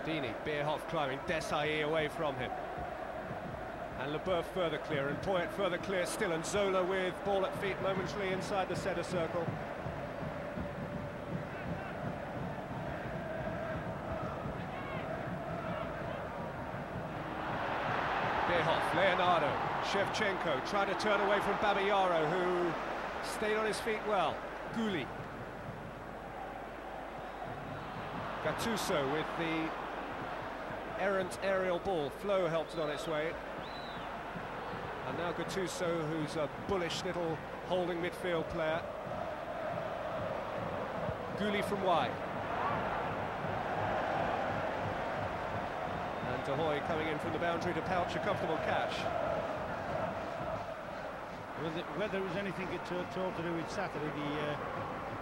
Maldini, Bierhoff climbing, Desailly away from him. And Leboeuf further clear, and Poyet further clear still, and Zola with ball at feet momentarily inside the centre circle. Bierhoff, Leonardo, Shevchenko trying to turn away from Babayaro, who stayed on his feet well. Guly. Gattuso with the errant aerial ball. Flo helped it on its way. And now Gattuso, who's a bullish little holding midfield player. Guly from wide. And Hogh coming in from the boundary to pouch a comfortable catch. Whether it was anything at all to do with Saturday,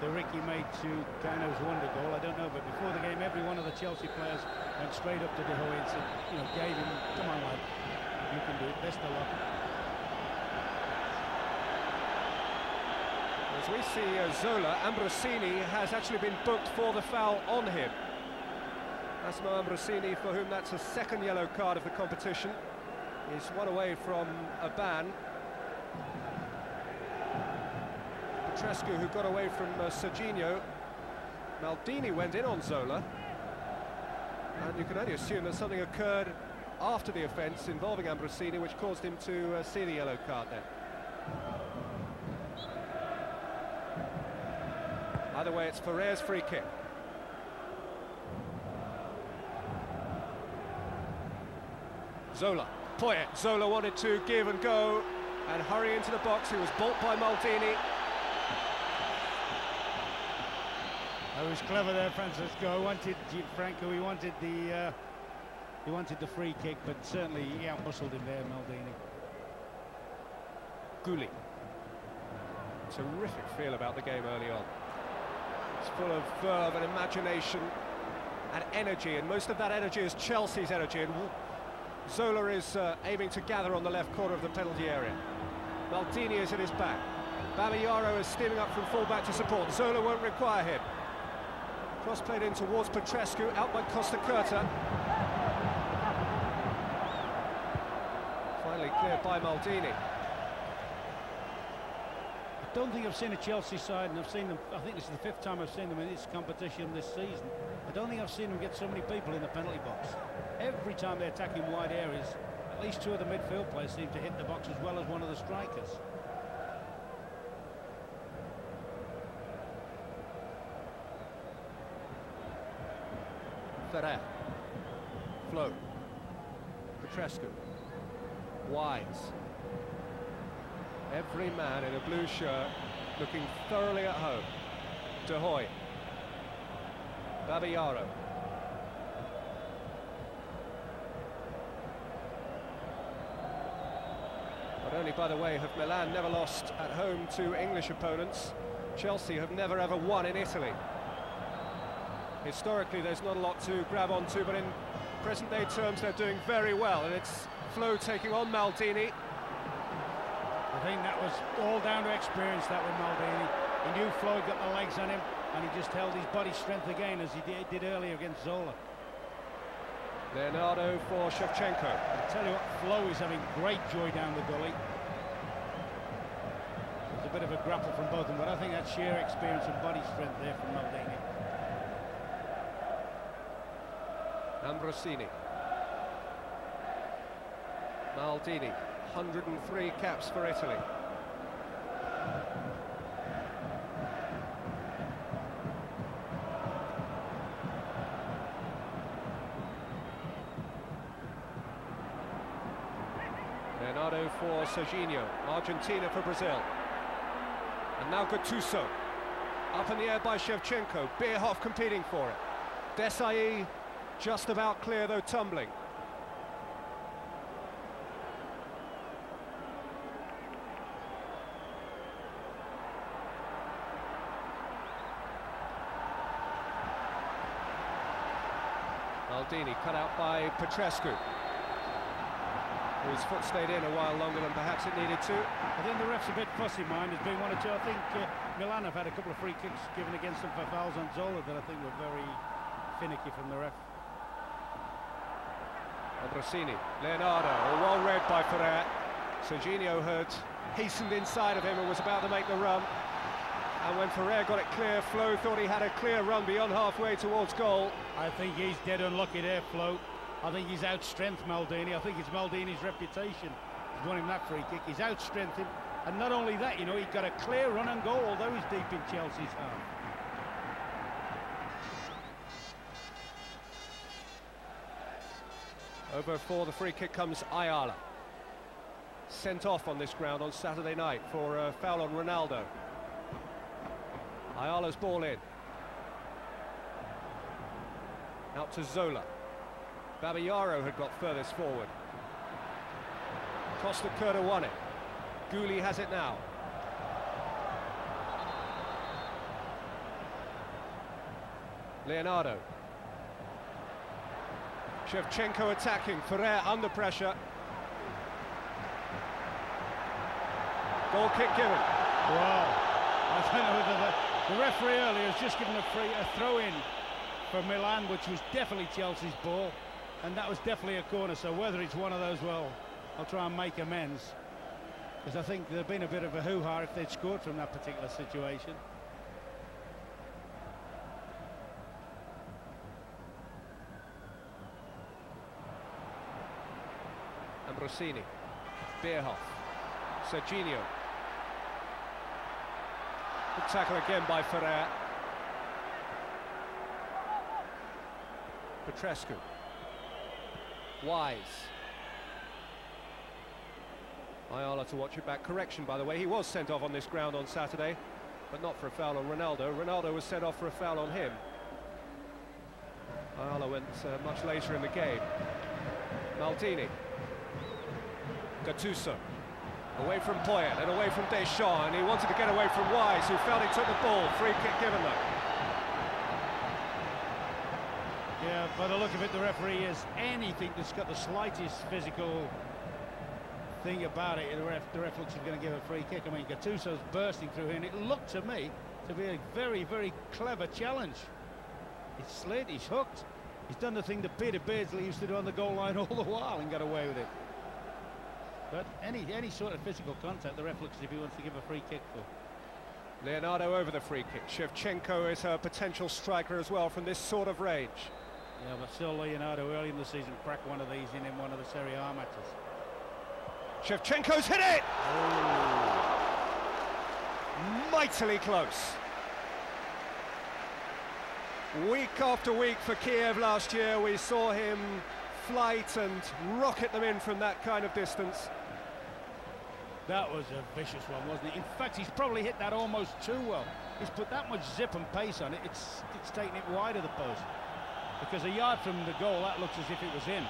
the Ricky made to Kano's wonder goal, I don't know, but before the game every one of the Chelsea players went straight up to De Hogh and said, you know, gave him, come on lad, you can do it, best of luck. As we see Zola, Ambrosini has actually been booked for the foul on him. Massimo Ambrosini, for whom that's a second yellow card of the competition, is one away from a ban. Petrescu, who got away from Serginho. Maldini went in on Zola, and you can only assume that something occurred after the offence involving Ambrosini, which caused him to see the yellow card there. Either way, it's Ferrer's free kick. Zola, Poyet. Zola wanted to give and go and hurry into the box. He was baulked by Maldini. That was clever there, Francisco. Franco, he wanted the free kick, but certainly he outmuscled him there, Maldini. Guly. Terrific feel about the game early on. It's full of verve and imagination and energy, and most of that energy is Chelsea's energy, and Zola is aiming to gather on the left corner of the penalty area. Maldini is at his back. Babayaro is steaming up from full-back to support. Zola won't require him. Cross played in towards Petrescu, out by Costacurta. Finally cleared by Maldini. I don't think I've seen a Chelsea side, and I've seen them, I think this is the 5th time I've seen them in this competition this season. I don't think I've seen them get so many people in the penalty box. Every time they're attacking wide areas, at least 2 of the midfield players seem to hit the box as well as one of the strikers. Ferrer. Flo. Petrescu. Wise. Every man in a blue shirt looking thoroughly at home. De Hogh. Babayaro. Not only, by the way, have Milan never lost at home to English opponents, Chelsea have never ever won in Italy. Historically, there's not a lot to grab onto, but in present-day terms, they're doing very well, and it's Flo taking on Maldini. I think that was all down to experience, that with Maldini. He knew Flo got the legs on him, and he just held his body strength again, as he did earlier against Zola. Leonardo for Shevchenko. I tell you what, Flo is having great joy down the gully. There's a bit of a grapple from both of them, but I think that's sheer experience and body strength there from Maldini. Ambrosini. Maldini, 103 caps for Italy. Leonardo for Serginho, Argentina for Brazil. And now Gattuso. Up in the air by Shevchenko, Bierhoff competing for it. Desailly just about clear, though tumbling. Maldini cut out by Petrescu, whose foot stayed in a while longer than perhaps it needed to. I think the ref's a bit fussy, mine. There's been 1 or 2. I think Milan have had a couple of free kicks given against them for fouls on Zola that I think were very finicky from the ref. Ambrosini, Leonardo, well read by Ferrer. Serginho had hastened inside of him and was about to make the run. And when Ferrer got it clear, Flo thought he had a clear run beyond halfway towards goal. I think he's dead unlucky there, Flo. I think he's outstrengthed Maldini. I think it's Maldini's reputation. He's won him that free kick. He's outstrengthed him. And not only that, you know, he got a clear run and goal, although he's deep in Chelsea's half. Over for the free kick comes Ayala. Sent off on this ground on Saturday night for a foul on Ronaldo. Ayala's ball in. Out to Zola. Babayaro had got furthest forward. Costacurta won it. Guly has it now. Leonardo. Shevchenko attacking, Ferrer under pressure. Goal kick given. Wow. I don't know whether the referee earlier has just given a throw-in for Milan, which was definitely Chelsea's ball, and that was definitely a corner, so whether it's one of those, well, I'll try and make amends, because I think there'd been a bit of a hoo-ha if they'd scored from that particular situation. Ambrosini, Bierhoff, Serginho. Good tackle again by Ferrer. Petrescu. Wise. Ayala to watch it back. Correction, by the way, he was sent off on this ground on Saturday, but not for a foul on Ronaldo. Ronaldo was sent off for a foul on him. Ayala went much later in the game. Maldini. Gattuso. Away from Poyet and away from Deschamps, and he wanted to get away from Wise, who felt he took the ball. Free kick given though. Yeah, by the look of it, the referee is anything that's got the slightest physical thing about it. The ref looks like he's going to give a free kick. I mean, Gattuso's bursting through here, and it looked to me to be a very, very clever challenge. He's slid, he's hooked. He's done the thing that Peter Beardsley used to do on the goal line all the while and got away with it. But any sort of physical contact, the ref looks as if he wants to give a free kick for. Leonardo over the free kick. Shevchenko is a potential striker as well from this sort of range. Yeah, but still Leonardo early in the season cracked one of these in one of the Serie A matches. Shevchenko's hit it! Oh. Mightily close. Week after week for Kiev last year, we saw him flight and rocket them in from that kind of distance. That was a vicious one, wasn't it? In fact, he's probably hit that almost too well. He's put that much zip and pace on it, it's taken it wide of the post. Because a yard from the goal, that looks as if it was in.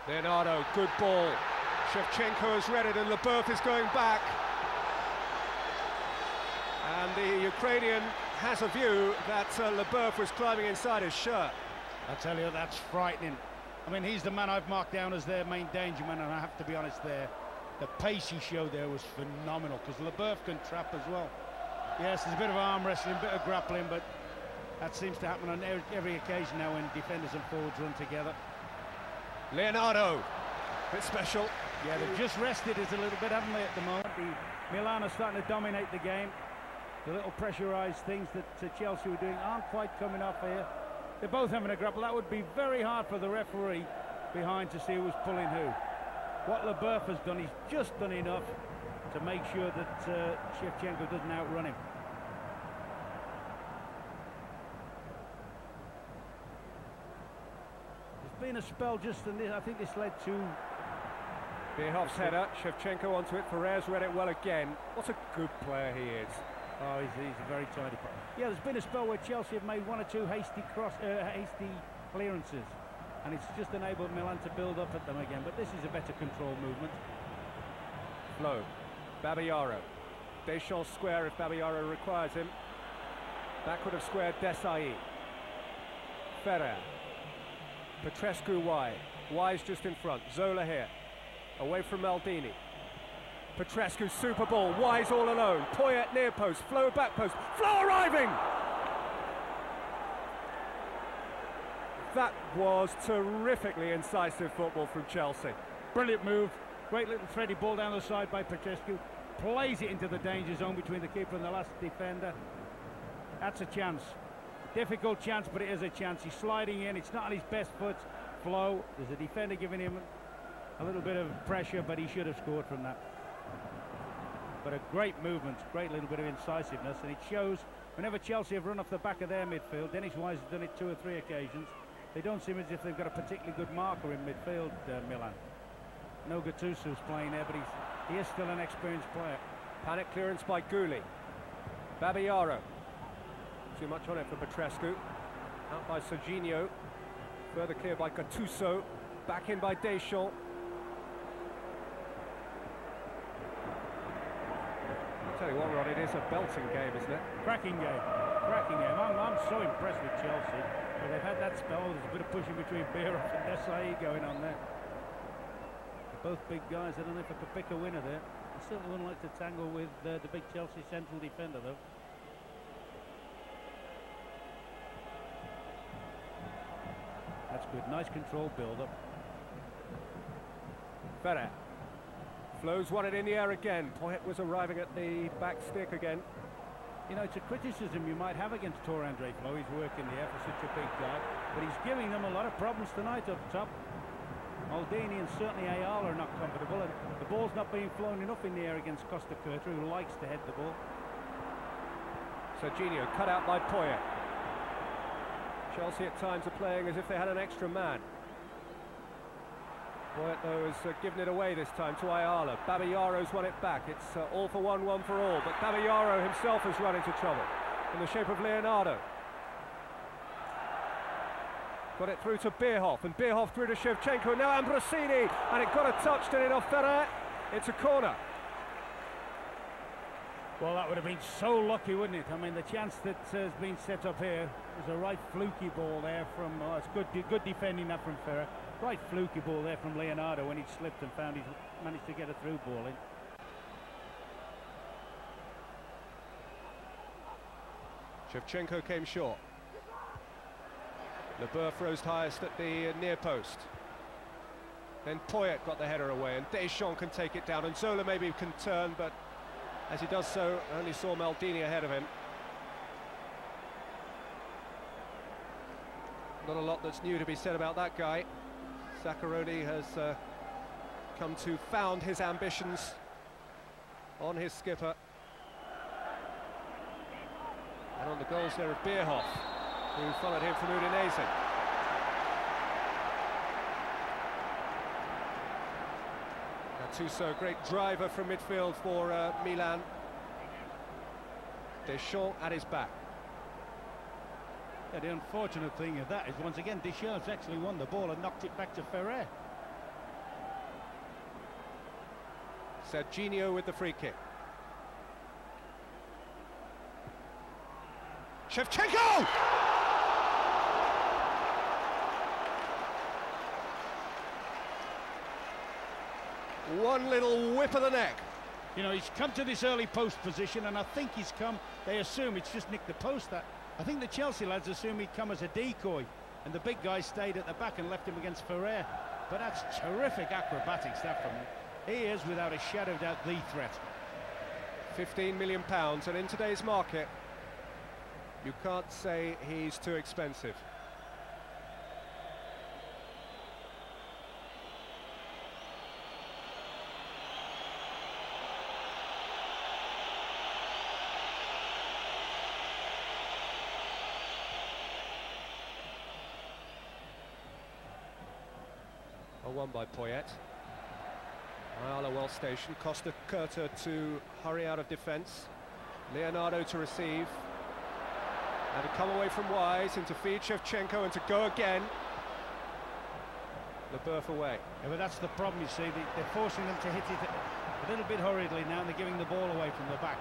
Leonardo, good ball. Shevchenko has read it and Leboeuf is going back. And the Ukrainian has a view that Leboeuf was climbing inside his shirt. I tell you, that's frightening. I mean, he's the man I've marked down as their main danger man, and I have to be honest there, the pace he showed there was phenomenal, because Leboeuf can trap as well. Yes, there's a bit of arm wrestling, a bit of grappling, but that seems to happen on every occasion now when defenders and forwards run together. Leonardo, bit special. Yeah, they've just rested it a little bit, haven't they, at the moment? Milan are starting to dominate the game. The little pressurised things that Chelsea were doing aren't quite coming off here. They're both having a grapple. That would be very hard for the referee behind to see who was pulling who. What Leboeuf has done, he's just done enough to make sure that Shevchenko doesn't outrun him. There's been a spell just in this. I think this led to Bierhoff's header, Shevchenko onto it. Ferrer's read it well again. What a good player he is. Oh, he's a very tidy player. Yeah, there's been a spell where Chelsea have made one or two hasty clearances, and it's just enabled Milan to build up at them again. But this is a better control movement. Flo, Babayaro. Deschamps square if Babayaro requires him. Backward of square, Desailly. Ferrer. Petrescu wide. Wise just in front. Zola here. Away from Maldini. Petrescu, super ball, Wise all alone. Poyet near post, Flo back post, Flo arriving! That was terrifically incisive football from Chelsea. Brilliant move, great little thready ball down the side by Petrescu. Plays it into the danger zone between the keeper and the last defender. That's a chance. Difficult chance, but it is a chance. He's sliding in, it's not on his best foot. Flo, there's a defender giving him a little bit of pressure, but he should have scored from that. But a great movement, great little bit of incisiveness, and it shows whenever Chelsea have run off the back of their midfield. Dennis Wise has done it 2 or 3 occasions. They don't seem as if they've got a particularly good marker in midfield, Milan. No Gattuso's playing there, but he is still an experienced player. Panic clearance by Guly. Babayaro. Too much on it for Petrescu. Out by Serginho. Further clear by Gattuso. Back in by Deschamps. I'll tell you what, Rod, it is a belting game, isn't it? Cracking game. Cracking game. I'm so impressed with Chelsea. But they've had that spell. There's a bit of pushing between Bierhoff and Desailly going on there. Both big guys. I don't know if I could pick a winner there. I certainly wouldn't like to tangle with the big Chelsea central defender, though. That's good. Nice control build-up. Ferrer. Flows won it in the air again. Poyet was arriving at the back stick again. You know, it's a criticism you might have against Andre Flo. He's working the air for such a big guy, but he's giving them a lot of problems tonight up top. Maldini and certainly Ayala are not comfortable, and the ball's not being flown enough in the air against Costacurta, who likes to head the ball. Serginho cut out by Poyet. Chelsea at times are playing as if they had an extra man. Poyet, though, has given it away this time to Ayala. Babayaro's won it back. It's all for one, one for all. But Babayaro himself has run into trouble in the shape of Leonardo. Got it through to Bierhoff, and Bierhoff through to Shevchenko. Now Ambrosini, and it got a touch, did it off Ferrer? It's a corner. Well, that would have been so lucky, wouldn't it? I mean, the chance that has been set up here was a right fluky ball there from... it's good defending that from Ferrer. Right fluky ball there from Leonardo when he slipped and found he managed to get a through ball in. Shevchenko came short. Leboeuf rose highest at the near post. Then Poyet got the header away, and Deschamps can take it down, and Zola maybe can turn, but as he does so, only saw Maldini ahead of him. Not a lot that's new to be said about that guy. Zaccheroni has come to found his ambitions on his skipper. And on the goals there of Bierhoff, who followed him from Udinese. Gattuso, great driver from midfield for Milan. Deschamps at his back. Yeah, the unfortunate thing of that is, once again, Deschamps actually won the ball and knocked it back to Ferrer. Serginho with the free kick. Shevchenko! One little whip of the neck. You know, he's come to this early post position, and I think he's come, they assume it's just nicked the post. I think the Chelsea lads assume he'd come as a decoy, and the big guy stayed at the back and left him against Ferrer. But that's terrific acrobatics, that from him. He is, without a shadow of doubt, the threat. £15 million, and in today's market, you can't say he's too expensive. Won by Poyet. Ayala well stationed. Costacurta to hurry out of defence. Leonardo to receive. And to come away from Wise, and to feed Shevchenko, and to go again. Leboeuf away. Yeah, but that's the problem, you see. They're forcing them to hit it a little bit hurriedly now, and they're giving the ball away from the back.